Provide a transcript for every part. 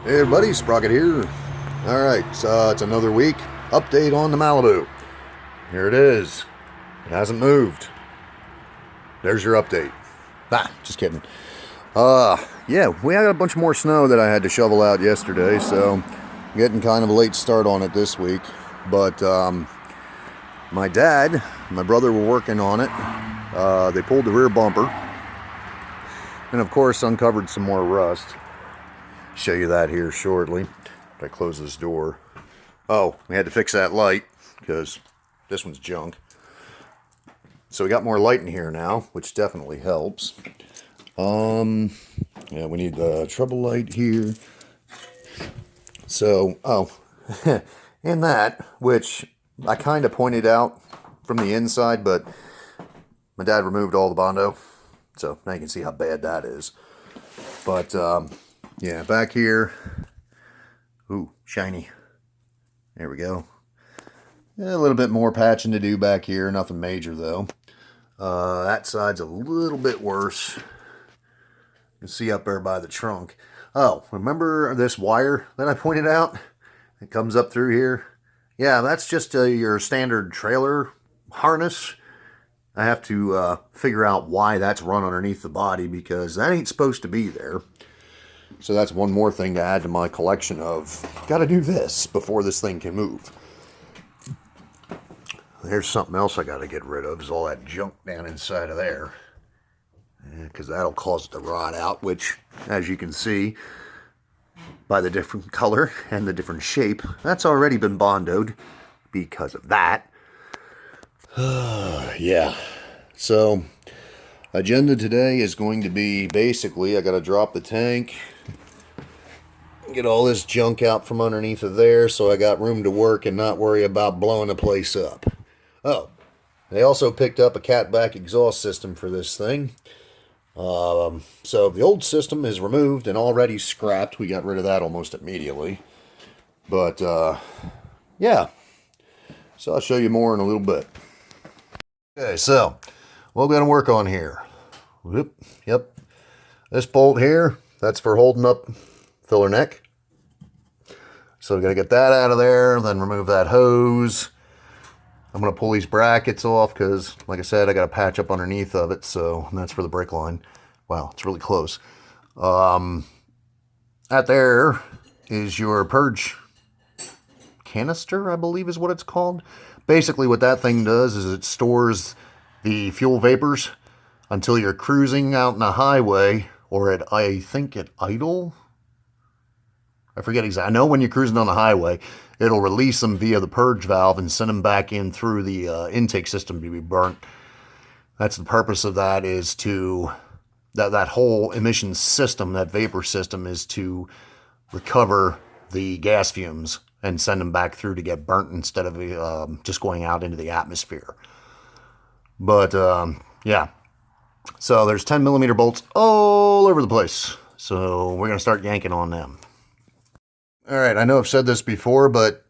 Hey everybody, Sprocket here. Alright, so it's another week. Update on the Malibu. Here it is. It hasn't moved. There's your update. Just kidding. Yeah, we had a bunch more snow that I had to shovel out yesterday, so getting kind of a late start on it this week. But my dad and my brother were working on it. They pulled the rear bumper and of course uncovered some more rust. Show you that here shortly. If I close this door. Oh, we had to fix that light because this one's junk. So we got more light in here now, which definitely helps. Yeah, we need the trouble light here. So, and that, which I kind of pointed out from the inside, but my dad removed all the Bondo. So now you can see how bad that is. But, yeah, back here. Ooh, shiny. There we go. A little bit more patching to do back here. Nothing major, though. That side's a little bit worse. You can see up there by the trunk. Oh, remember this wire that I pointed out? It comes up through here. Yeah, that's just your standard trailer harness. I have to figure out why that's run underneath the body because that ain't supposed to be there. So that's one more thing to add to my collection of, gotta do this before this thing can move. There's something else I gotta get rid of, is all that junk down inside of there. Because that'll cause it to rot out, which, as you can see, by the different color and the different shape, that's already been Bondoed because of that. Yeah. So, agenda today is going to be, basically, I gotta drop the tank, get all this junk out from underneath of there so I got room to work and not worry about blowing the place up. Oh, they also picked up a catback exhaust system for this thing. So the old system is removed and already scrapped. We got rid of that almost immediately. But, yeah. So I'll show you more in a little bit. Okay, so what we're going to work on here. Whoop, yep. This bolt here, that's for holding up filler neck. So we got to get that out of there, then remove that hose. I'm going to pull these brackets off because, like I said, I got a patch up underneath of it, so that's for the brake line. Wow, it's really close. That there is your purge canister, I believe is what it's called. Basically what that thing does is it stores the fuel vapors until you're cruising out in the highway, or at, I think, at idle. I forget exactly. I know when you're cruising on the highway, it'll release them via the purge valve and send them back in through the intake system to be burnt. That's the purpose of that, is to, that whole emission system, that vapor system, is to recover the gas fumes and send them back through to get burnt instead of just going out into the atmosphere. But, yeah. So there's 10 millimeter bolts all over the place. So we're going to start yanking on them. All right, I know I've said this before, but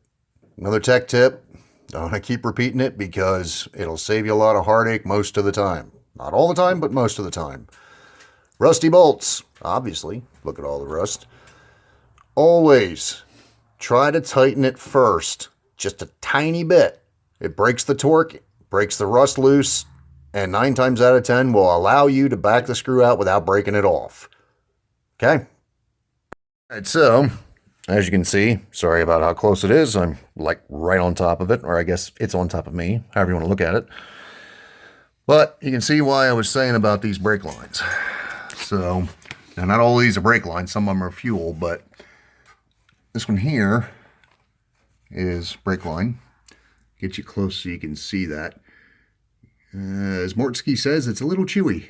another tech tip. I want to keep repeating it because it'll save you a lot of heartache most of the time. Not all the time, but most of the time. Rusty bolts, obviously. Look at all the rust. Always try to tighten it first, just a tiny bit. It breaks the torque, breaks the rust loose, and 9 times out of 10 will allow you to back the screw out without breaking it off. Okay? All right, so as you can see, sorry about how close it is. I'm like right on top of it, or I guess it's on top of me, however you want to look at it. But you can see why I was saying about these brake lines. So, now not all these are brake lines, some of them are fuel, but this one here is brake line. Get you close so you can see that. As Mortsky says, it's a little chewy.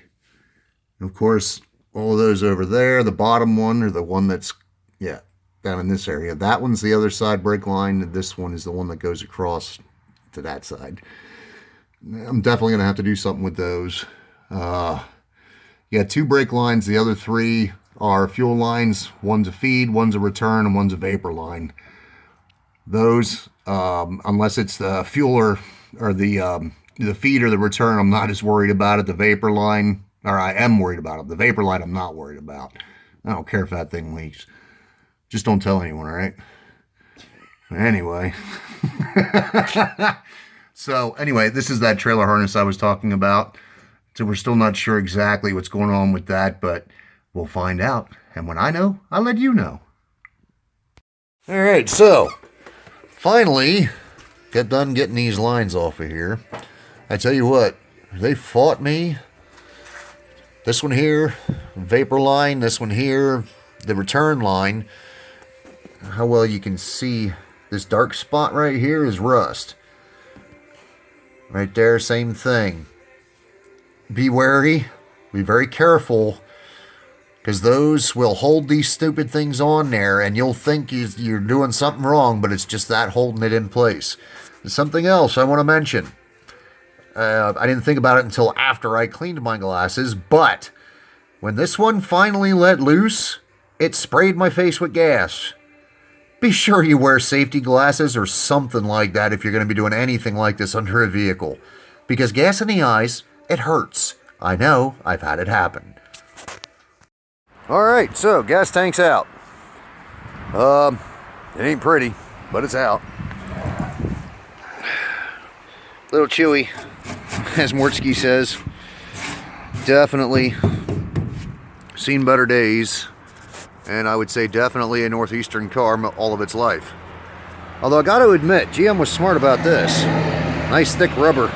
And of course, all of those over there, the bottom one, or the one that's, yeah, down in this area. That one's the other side brake line. This one is the one that goes across to that side. I'm definitely going to have to do something with those. You got 2 brake lines. The other 3 are fuel lines. One's a feed, one's a return, and one's a vapor line. Those, unless it's the fuel or the feed or the return, I'm not as worried about it. The vapor line, or I am worried about it. The vapor line I'm not worried about. I don't care if that thing leaks. Just don't tell anyone, all right? Anyway. So, anyway, this is that trailer harness I was talking about. So we're still not sure exactly what's going on with that, but we'll find out. And when I know, I'll let you know. All right, so finally got done getting these lines off of here. I tell you what, they fought me. This one here, vapor line, this one here, the return line. How well you can see this dark spot right here is rust. Right there, same thing. Be wary, be very careful, because those will hold these stupid things on there, and you'll think you're doing something wrong, but it's just that holding it in place. There's something else I want to mention. I didn't think about it until after I cleaned my glasses, but when this one finally let loose, it sprayed my face with gas. Be sure you wear safety glasses or something like that if you're going to be doing anything like this under a vehicle. Because gas in the eyes, it hurts. I know, I've had it happen. Alright, so gas tank's out. It ain't pretty, but it's out. Little chewy, as Mortsky says. Definitely seen better days. And I would say definitely a Northeastern car all of its life. Although I got to admit, GM was smart about this. Nice thick rubber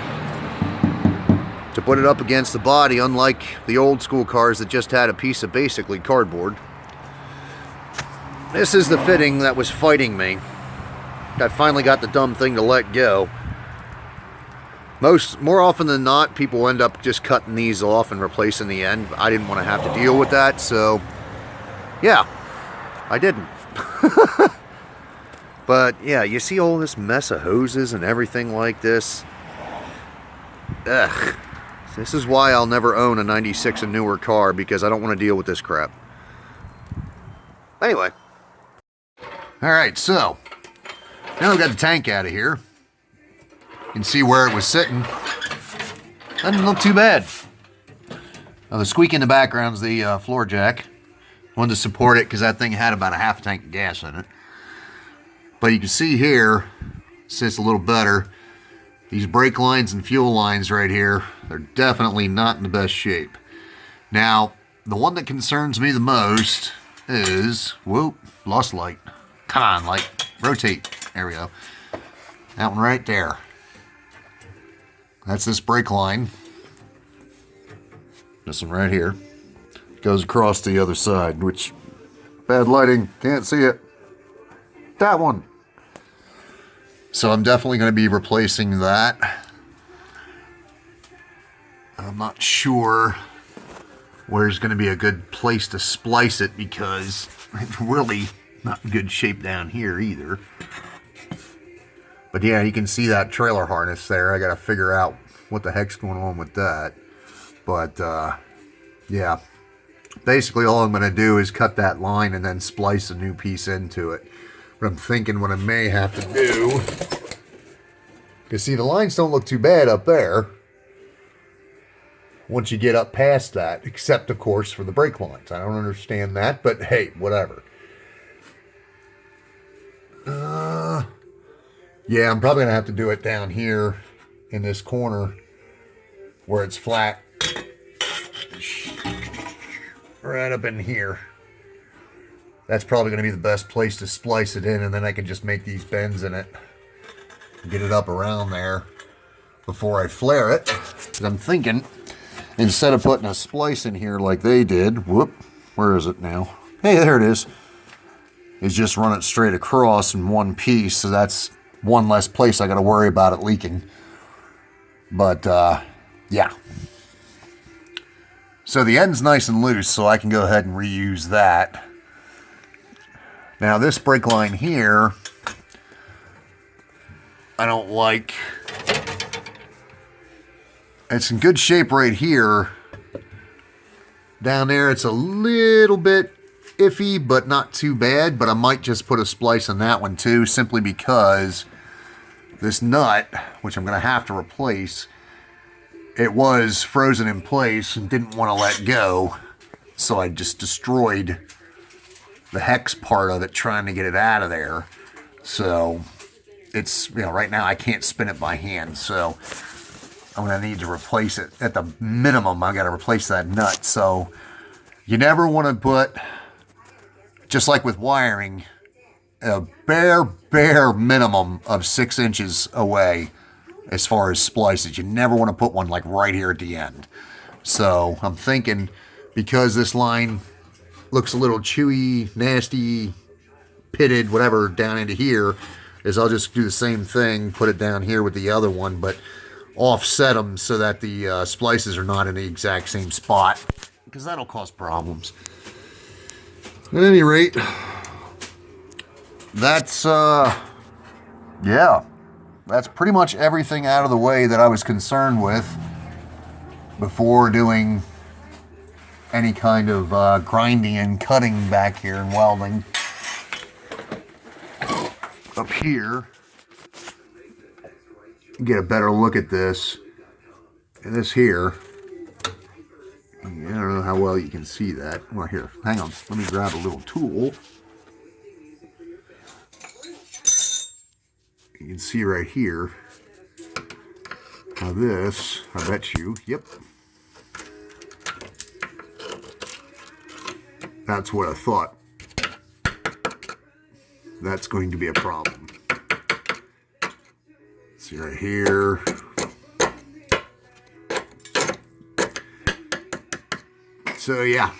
to put it up against the body, unlike the old school cars that just had a piece of basically cardboard. This is the fitting that was fighting me. I finally got the dumb thing to let go. More often than not, people end up just cutting these off and replacing the end. I didn't want to have to deal with that, so yeah, I didn't. But yeah, you see all this mess of hoses and everything like this. Ugh. This is why I'll never own a 96 and newer car, because I don't want to deal with this crap. Anyway. Alright, so now I've got the tank out of here. You can see where it was sitting. Doesn't look too bad. Now the squeak in the background is the floor jack. Wanted to support it because that thing had about a half tank of gas in it. But you can see here, sits a little better. These brake lines and fuel lines right here, they're definitely not in the best shape. Now, the one that concerns me the most is, whoop, lost light. Come on, light, rotate. There we go. That one right there. That's this brake line. This one right here. Goes across the other side, which, bad lighting, can't see it. That one. So I'm definitely going to be replacing that. I'm not sure where's going to be a good place to splice it, because it's really not in good shape down here either. But yeah, you can see that trailer harness there. I got to figure out what the heck's going on with that. But yeah, basically all I'm going to do is cut that line and then splice a new piece into it. But I'm thinking what I may have to do, because see, the lines don't look too bad up there once you get up past that, except of course for the brake lines. I don't understand that, but hey, whatever. Yeah, I'm probably going to have to do it down here in this corner where it's flat. Right up in here. That's probably going to be the best place to splice it in, and then I can just make these bends in it. Get it up around there before I flare it. Because I'm thinking, instead of putting a splice in here like they did, whoop, where is it now? Hey, there it is. Is just run it straight across in one piece, so that's one less place I got to worry about it leaking. But, yeah. So the end's nice and loose, so I can go ahead and reuse that. Now this brake line here, I don't like. It's in good shape right here. Down there it's a little bit iffy, but not too bad. But I might just put a splice on that one too, simply because this nut, which I'm going to have to replace, it was frozen in place and didn't want to let go. So I just destroyed hex part of it, trying to get it out of there. So it's, you know, right now I can't spin it by hand, so I'm going to need to replace it. At the minimum, I got to replace that nut. So you never want to put, just like with wiring, a bare minimum of 6 inches away as far as splices. You never want to put one like right here at the end. So I'm thinking, because this line looks a little chewy, nasty, pitted, whatever, down into here, is I'll just do the same thing, put it down here with the other one, but offset them so that the splices are not in the exact same spot, because that'll cause problems. At any rate, that's, yeah, that's pretty much everything out of the way that I was concerned with before doing any kind of grinding and cutting back here and welding. Up here, get a better look at this. And this here, I don't know how well you can see that. Well, here, hang on. Let me grab a little tool. You can see right here. Now this, I bet you, yep. That's what I thought. That's going to be a problem. See right here. So yeah,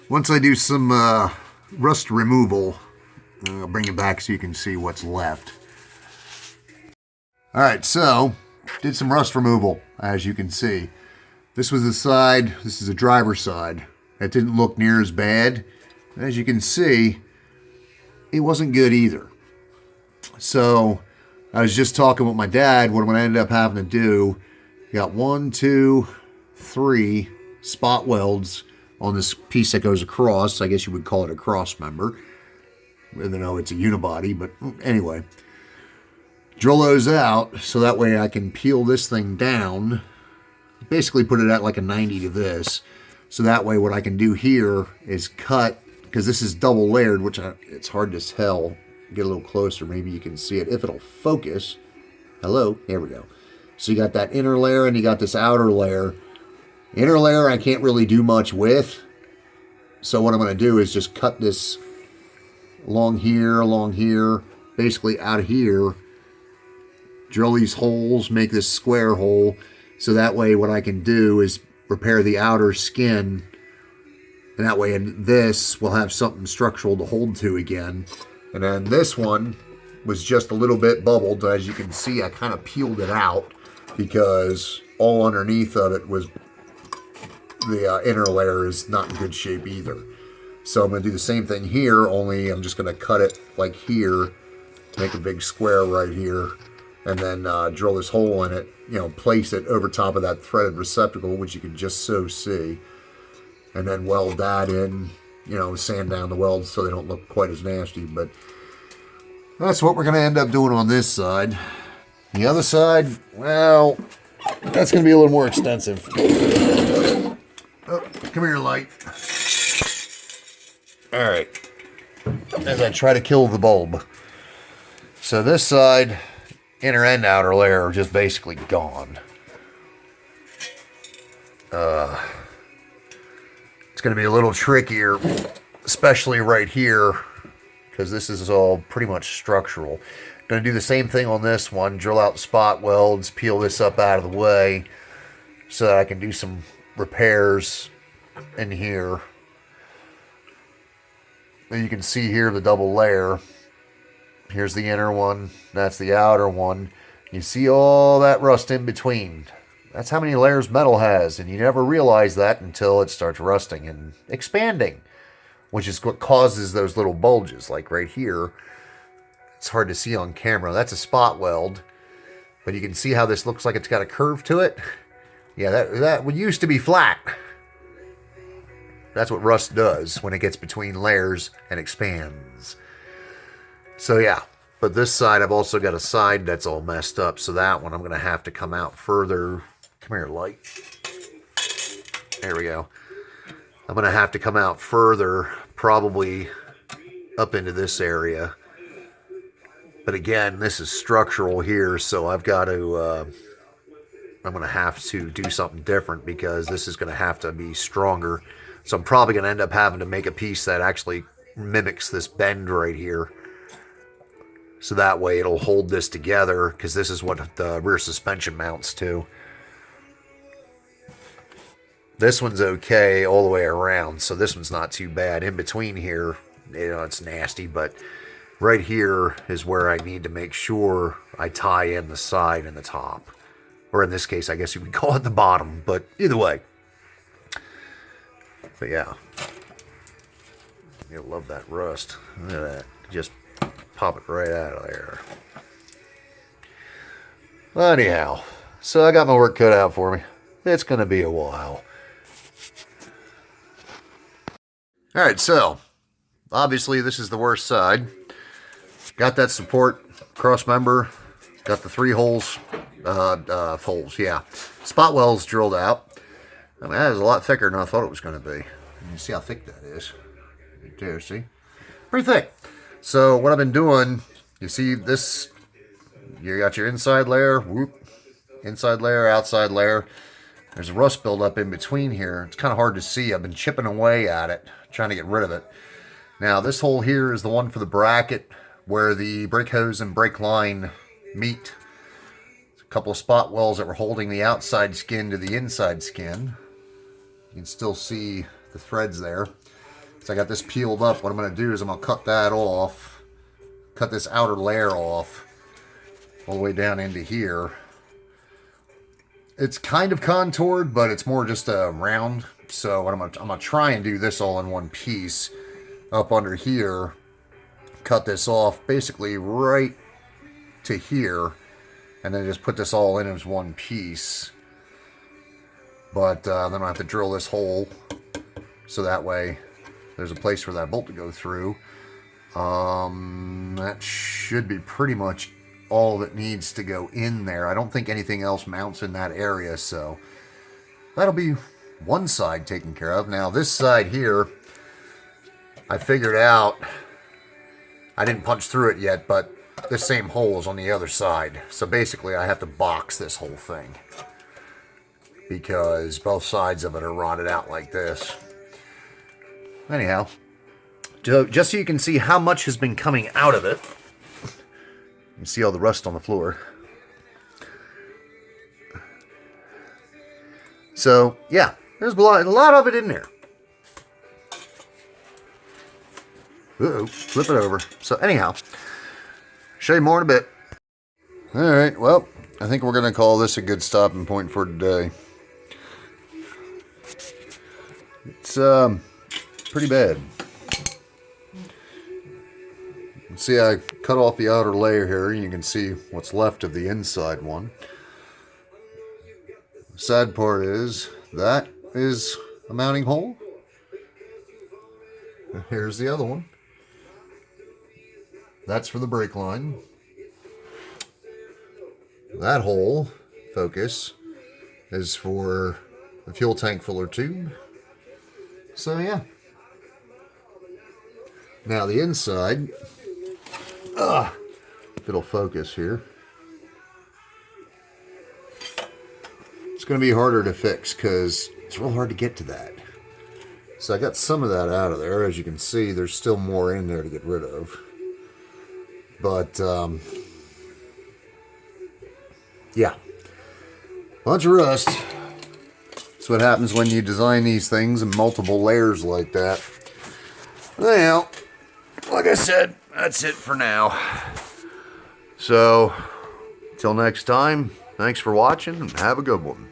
once I do some rust removal, I'll bring it back so you can see what's left. Alright, so did some rust removal, as you can see. This was the side, this is the driver's side. That didn't look near as bad. As you can see, it wasn't good either. So I was just talking with my dad. What I'm going to end up having to do, got 1, 2, 3 spot welds on this piece that goes across. I guess you would call it a cross member, even though it's a unibody. But anyway, drill those out so that way I can peel this thing down. Basically put it at like a 90 to this. So that way what I can do here is cut, because this is double layered, which it's hard to tell. Get a little closer, maybe you can see it if it'll focus. Hello, there we go. So you got that inner layer and you got this outer layer. Inner layer I can't really do much with. So what I'm going to do is just cut this along here, basically out of here. Drill these holes, make this square hole. So that way what I can do is repair the outer skin. And that way this will have something structural to hold to again. And then this one was just a little bit bubbled. As you can see, I kind of peeled it out because all underneath of it was the inner layer is not in good shape either. So I'm going to do the same thing here, only I'm just going to cut it like here, make a big square right here, and then drill this hole in it, you know, place it over top of that threaded receptacle, which you can just so see. And then weld that in, you know, sand down the welds so they don't look quite as nasty. But that's what we're going to end up doing on this side. The other side, well, that's going to be a little more extensive. Oh, come here, light. All right. As I try to kill the bulb. So this side, inner and outer layer are just basically gone. It's going to be a little trickier, especially right here, because this is all pretty much structural. Going to do the same thing on this one, drill out spot welds, peel this up out of the way so that I can do some repairs in here. And you can see here the double layer. Here's the inner one, that's the outer one. You see all that rust in between. That's how many layers metal has, and you never realize that until it starts rusting and expanding, which is what causes those little bulges, like right here. It's hard to see on camera. That's a spot weld, but you can see how this looks like it's got a curve to it. Yeah, that used to be flat. That's what rust does when it gets between layers and expands. So yeah, but this side, I've also got a side that's all messed up, so that one I'm going to have to come out further. Come here, light. There we go. I'm going to have to come out further, probably up into this area. But again, this is structural here, so I've got to, I'm going to have to do something different because this is going to have to be stronger. So I'm probably going to end up having to make a piece that actually mimics this bend right here. So that way it'll hold this together, because this is what the rear suspension mounts to. This one's okay all the way around, so this one's not too bad. In between here, it's nasty, but right here is where I need to make sure I tie in the side and the top. Or in this case, I guess you would call it the bottom, but either way. But yeah. You'll love that rust. Look at that. Just pop it right out of there. Well, anyhow, so I got my work cut out for me. It's going to be a while. Alright, so obviously this is the worst side. Got that support cross member. Got the 3 holes, yeah. Spot wells drilled out. I mean, that is a lot thicker than I thought it was going to be. You see how thick that is. Right there, see? Pretty thick. So what I've been doing, you see this, you got your inside layer, whoop, inside layer, outside layer. There's a rust buildup in between here. It's kind of hard to see. I've been chipping away at it, trying to get rid of it. Now this hole here is the one for the bracket where the brake hose and brake line meet. There's a couple of spot wells that were holding the outside skin to the inside skin. You can still see the threads there. So I got this peeled up. What I'm going to do is I'm going to cut that off. Cut this outer layer off all the way down into here. It's kind of contoured, but it's more just a round. So what I'm gonna try and do this all in one piece up under here. Cut this off basically right to here, and then just put this all in as one piece. But then I have to drill this hole so that way there's a place for that bolt to go through. That should be pretty much all that needs to go in there. I don't think anything else mounts in that area, so that'll be one side taken care of. Now this side here, I figured out, I didn't punch through it yet, but this same hole is on the other side. So basically I have to box this whole thing because both sides of it are rotted out like this. Anyhow, just so you can see how much has been coming out of it. You see all the rust on the floor. So, yeah, there's a lot of it in there. Uh-oh, flip it over. So, anyhow, show you more in a bit. Alright, well, I think we're going to call this a good stopping point for today. It's, pretty bad. See, I cut off the outer layer here, and you can see what's left of the inside one. The sad part is, that is a mounting hole. Here's the other one. That's for the brake line. That hole, focus, is for the fuel tank filler tube. So yeah. Now the inside, if it'll focus here, it's going to be harder to fix because it's real hard to get to that. So I got some of that out of there. As you can see, there's still more in there to get rid of. But, yeah. Bunch of rust. That's what happens when you design these things in multiple layers like that. Well, like I said, that's it for now. So, till next time, thanks for watching and have a good one.